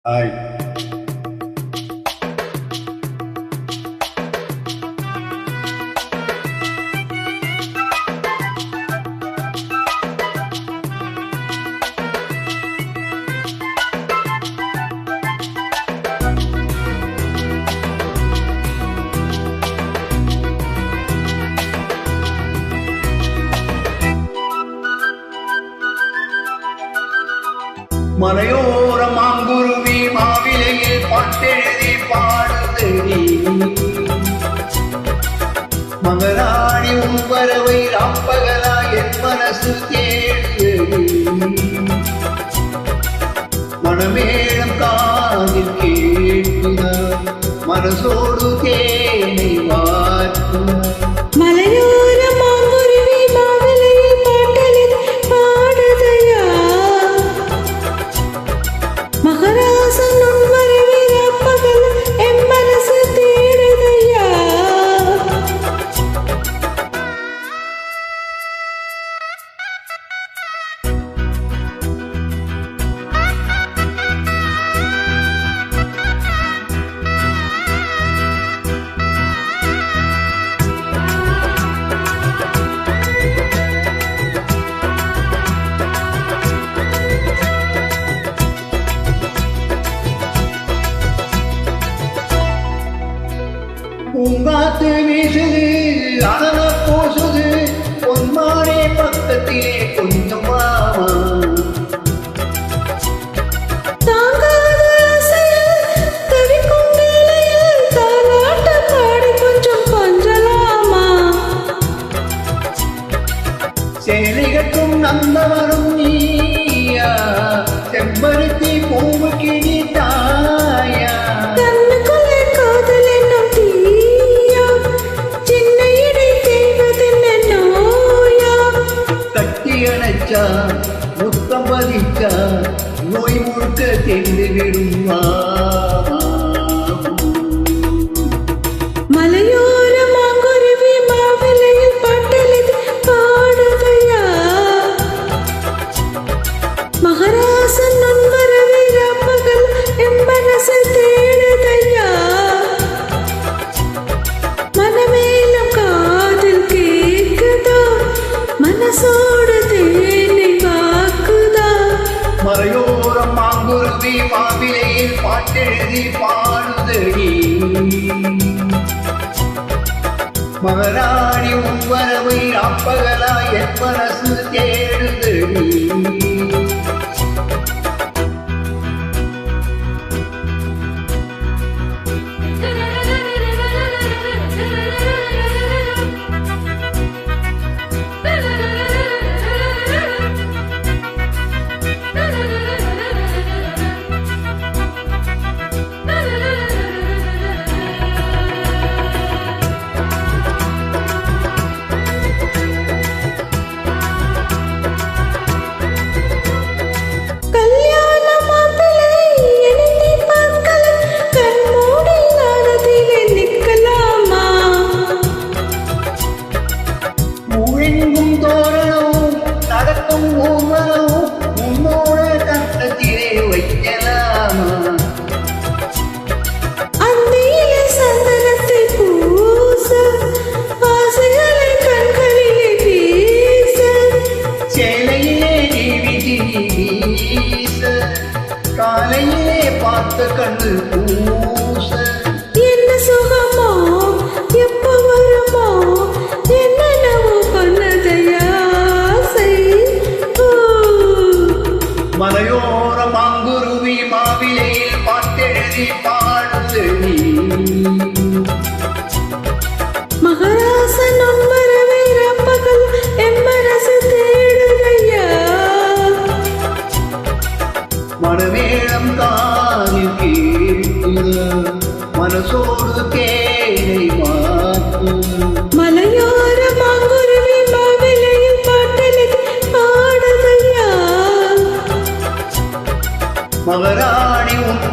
Hi. மலையோர மாங்குருவி மாவிலையில் பாட்டெழுதி பாடுதடி, மகராணி உன் வரவை ராப்பகலா என் மனசு தேடுதடி, மனமேளம் காதில் கேட்குதா மனசோடு தேனை வார்க்குதா. பூங்காத்து வீசுது அனல பூசுது பொன்மானே பக்கத்திலே கொஞ்சம் மாமா. சேலைகட்டும் நந்தவரும் நீயா செம்பருத்தி பூவுக்கு நீ தாயா. முத்தம் பதிச்சா நோய் முழுக்க தெரிந்து விடுமா. மலையோர மாங்குருவி மாவிலையில் பாட்டெழுதி பாடுதையா, மகராசன் உன் வரவை ராப்பகல் என் மனசு தேடுதையா, மனமேலும் காதில் கேட்குதா மனசோடு மலையோரம் மாங்குருவி மாவிலையில் பாட்டெழுதி பாடுதடி, மகராணி உன் வரவை அப்பகலா என் மனசு தேடுதடி. காலையிலே பார்த்த கண்ணு பூச என்ன சுகமோ எப்ப வருமோ என்னென்னவோ பண்ணதையாசை. மலையோர மாங்குருவி மாவிலையில் பாட்டெழுதி பாடுதடி, மகராசன் உன் வரவை ராப்பகல் என் மனசு தேடுதையா, மனமேளம் காதில் கேட்குதா மனசோடு தேனை வார்க்குதா. மலையோர மாங்குருவி மாவிலையில் பாட்டெழுதி பாடுதையா, மகராணி உன்